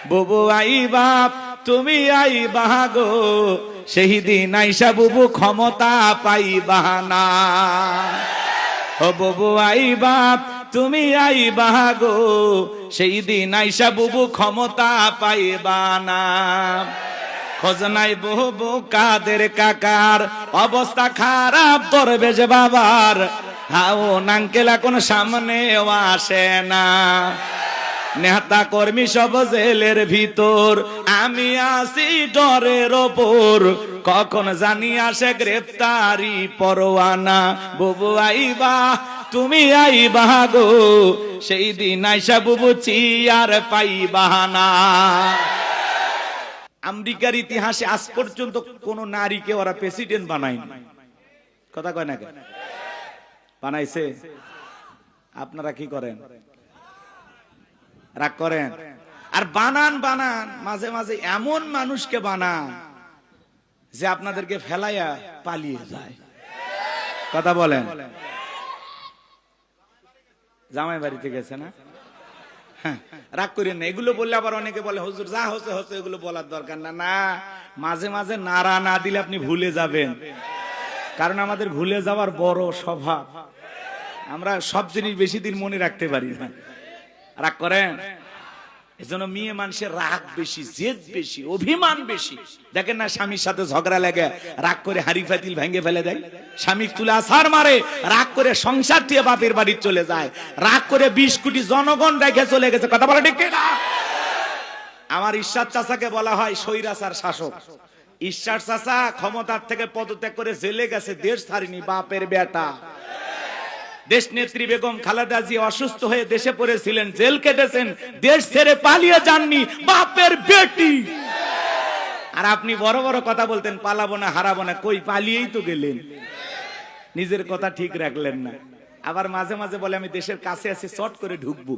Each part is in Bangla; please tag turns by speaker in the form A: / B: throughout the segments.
A: বুবু আইবা তুমি আইবা গো, সেই দিন আইসা বুবু ক্ষমতা পাইবা না। ও বুবু আইবা তুমি আইবা গো, সেই দিন আইসা বুবু ক্ষমতা পাইবা না। খোঁজ নাই বুবু কাদের কাকার, অবস্থা খারাপ দরবেশ বাবার, হাও নাঙ্কেল এখন সামনেও আসে না। নেতা কর্মী সব জেলের ভিতর, আমি আসি ডরের ওপর, কখন জানি আসে গ্রেফতারি পরোয়ানা। বুবু আইবা তুমি আইবা গো, সেই দিন আইসা বুবু চিয়ার পাইবা না। আমেরিকার ইতিহাসে আজ পর্যন্ত কোন নারীকে ওরা প্রেসিডেন্ট বানায়নি। কথা কয় না কেন? বানাইছে? আপনারা কি করেন? রাগ করেন? আর বানান মাঝে মাঝে এমন মানুষকে বানান যে আপনাদেরকে ফেলাইয়া পালিয়ে যায়। কথা বলেন? জামাই বাড়িতে গেছে না? রাগ করেন না, এগুলো বললে আবার অনেকে বলে হুজুর যা হচ্ছে হচ্ছে, এগুলো বলার দরকার না। না, মাঝে মাঝে নাড়া না দিলে আপনি ভুলে যাবেন, কারণ আমাদের ভুলে যাওয়ার বড় স্বভাব। আমরা সব জিনিস বেশি দিন মনে রাখতে পারি না। রাগ করেন? এজন্য মেয়ে মানুষের রাগ বেশি, জেদ বেশি, অভিমান বেশি। দেখেন না, স্বামীর সাথে ঝগড়া লাগে রাগ করে হাড়ি ফাতিল ভেঙে ফেলে দেয়, স্বামী তুলে আছাড় মারে, রাগ করে সংসার দিয়ে বাপের বাড়ি চলে যায়, রাগ করে 20 কোটি জনগণ রেখে চলে গেছে। কথা বলে ঠিক না? আমার ঈশ্বর চাচাকে বলা হয় স্বৈরাচার শাসক। ঈশ্বর চাচা ক্ষমতার থেকে পদত্যাগ করে জেলে গেছে, দেশ ছাড়েনি, বাপের বেটা। দেশ নেত্রী বেগম খালেদা জিয়া অসুস্থ হয়ে দেশে পড়েছিলেন, জেল কেটেছেন, দেশ ছেড়ে পালিয়ে যাননি, বাপের বেটি। আর আপনি বড় বড় কথা বলতেন পালাবো না, হারাবো না, কই পালিয়েই তো গেলেন, নিজের কথা ঠিক রাখলেন না। আবার মাঝে মাঝে বলে আমি দেশের কাছে আছি, চট করে ঢুকবো।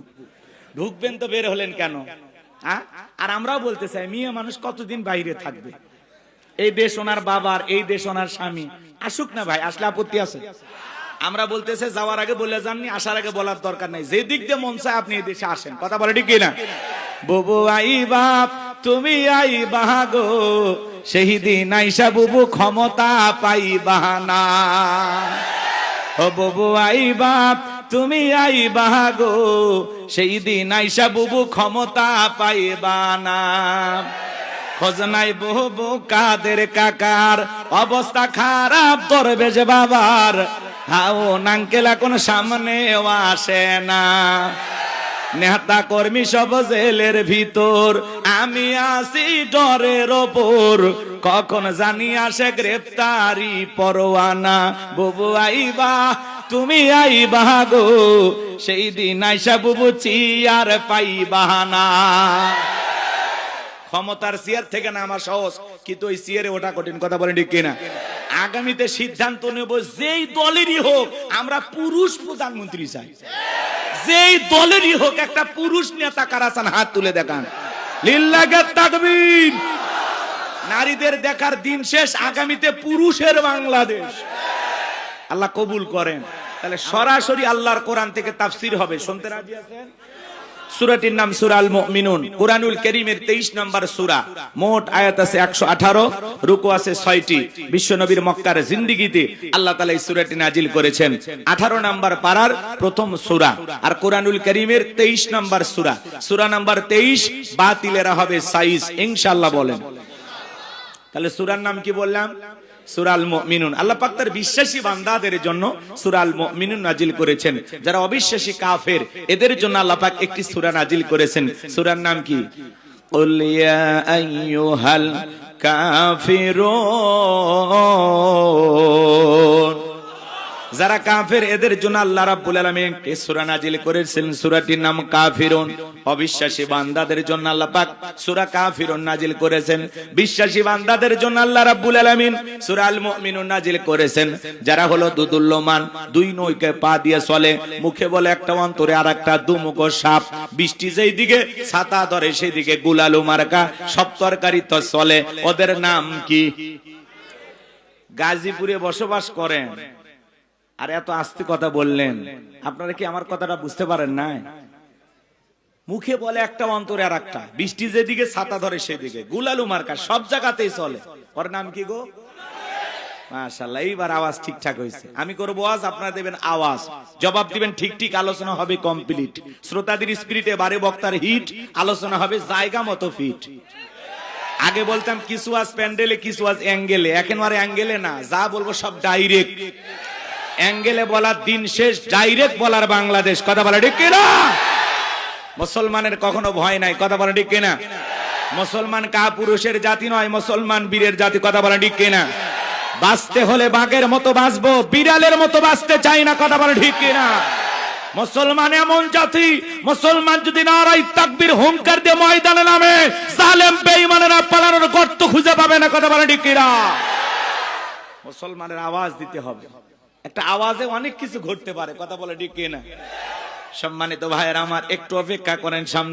A: ঢুকবেন তো বের হলেন কেন? আর আমরাও বলতে চাই, মেয়ে মানুষ কতদিন বাইরে থাকবে? এই দেশ ওনার বাবার, এই দেশ ওনার স্বামী, আসুক না ভাই, আসলে আপত্তি আছে? আমরা বলতেছে যাওয়ার আগে বলে যাননি, আসার আগে বলার দরকার নাই, যে দিক দিয়ে মন চায় আপনি এই দেশে আসেন। কথা বলে ঠিক কিনা? বুবু আইবা তুমি আইবা গো, সেই দিন আইসা বুবু ক্ষমতা পাইবা না। ও বুবু আইবা তুমি আইবা গো, সেই দিন আইসা বুবু ক্ষমতা পাইবা না। খোঁজ নাই বুবু কাদের কাকার, অবস্থা খারাপ দরবেশ বাবার, হাও নাঙ্কেল এখন সামনেও আসে না। নেতা কর্মী সব জেলের ভিতর, আমি আসি ডরের ওপর, কখন জানি আসে গ্রেফতারি পরোয়ানা। বুবু আইবা তুমি আইবা গো, সেই দিন আইসা বুবু চিয়ার পাইবা না। ক্ষমতার চেয়ার থেকে নামা সহজ, কিন্তু ওই চেয়ারে ওঠা কঠিন। কথা বলেন ঠিক কিনা? আগামীতে সিদ্ধান্ত নেব, যেই দলেরই হোক আমরা পুরুষ প্রধানমন্ত্রী চাই। যেই দলেরই হোক একটা পুরুষ নেতা কারা চান, হাত তুলে দেখান। লিল্লাহি তাকবীর। নারীদের দেখার দিন শেষ, আগামীতে পুরুষের বাংলাদেশ। আল্লাহ কবুল করেন। তাহলে সরাসরি আল্লাহর কোরআন থেকে তাফসীর হবে, শুনতে রাজি আছেন? সূরাটির নাম সূরা আল মুমিনুন, কুরআনুল কারীমের 23 নম্বর সূরা। মোট আয়াত আছে 118, রুকু আছে 6টি। বিশ্বনবীর মক্কার জিন্দেগিতে আল্লাহ তাআলা এই সূরাটি নাজিল করেছেন। 18 নম্বর পারার প্রথম সূরা, আর কুরআনুল কারীমের 23 নম্বর সূরা। সূরা নাম্বার 23, বাতিলেরা হবে সাইজ, ইনশাআল্লাহ বলেন। তাহলে সূরার নাম কি বললাম? সূরা আল মুমিনুন। আল্লাহ পাক তার বিশ্বাসী বান্দাদের জন্য সূরা আল মুমিনুন নাজিল করেছেন। যারা অবিশ্বাসী কাফের, এদের জন্য আল্লাহ পাক একটি সূরা নাজিল করেছেন। সূরার নাম কি? কুল ইয়া আইয়ুহাল কাফিরুন। যারা কাফের এদের জন্য আল্লাহ রাব্বুল আলামিন এই সূরা নাজিল করেছেন, সূরাটির নাম কাফিরুন। অবিশ্বাসী বান্দাদের জন্য আল্লাহ পাক সূরা কাফিরুন নাজিল করেছেন। বিশ্বাসী বান্দাদের জন্য আল্লাহ রাব্বুল আলামিন সূরা আল মুমিনুন নাজিল করেছেন। যারা হলো দুদুল্যমান, দুই নৌকে পা দিয়ে চলে, মুখে বলে একটা, অন্তরে আরেকটা, দুমুখ সাপ, বৃষ্টি যেই দিকে ছাতা ধরে সেই দিকে গুলালু মার্কা, সব তরকারি তো চলে। ওদের নাম কি? গাজীপুরে বসবাস করেন আর এত আস্তে কথা বললেন, আপনারা কি আমার কথাটা বুঝতে পারেন না? মুখে বলে একটা, অন্তরে আর একটা। বৃষ্টি যেদিকে ছাতা ধরে সেদিকে, গুলালু মার্কা সব জায়গাতেই চলে। ওর নাম কি গো? মাশাআল্লাহ, এইবার আওয়াজ ঠিকঠাক হয়েছে। আমি করবো আওয়াজ, আপনারা দেবেন আওয়াজ, জবাব দিবেন ঠিক ঠিক। আলোচনা হবে কমপ্লিট, শ্রোতাদের স্পিরিটে বারে বক্তার হিট, আলোচনা হবে জায়গা মতো ফিট। আগে বলতাম কিছু আজ প্যান্ডেলে, কিছু আজ অ্যাঙ্গেলে, এখন আর অ্যাঙ্গেলে না, যা বলবো সব ডাইরেক্ট। অ্যাঙ্গেলে বলার দিন শেষ, ডাইরেক্ট বলার বাংলাদেশ। কথা বলা ঠিক কিনা? মুসলমানের কখনো ভয় নাই। কথা বলা ঠিক কিনা? মুসলমান কাপুরুষের জাতি নয়, মুসলমান বীরের জাতি। কথা বলা ঠিক কিনা? বাঁচতে হলে বাঘের মতো বাঁচবো, বিড়ালের মতো বাঁচতে চাই না। কথা বলা ঠিক কিনা? মুসলমান এমন জাতি, মুসলমান যদি নারায়ে তাকবীর হুঙ্কার দিয়ে ময়দানে নামে, জালেম বেঈমানেরা পালানোর গর্ত খুঁজে পাবে না। কথা বলা ঠিক কিনা? মুসলমানের আওয়াজ দিতে হবে। একটা আওয়াজে অনেক কিছু ঘটতে পারে। কথা বলা ঠিক কিনা? সম্মানিত ভাইয়েরা আমার, একটু অপেক্ষা করেন, সামনে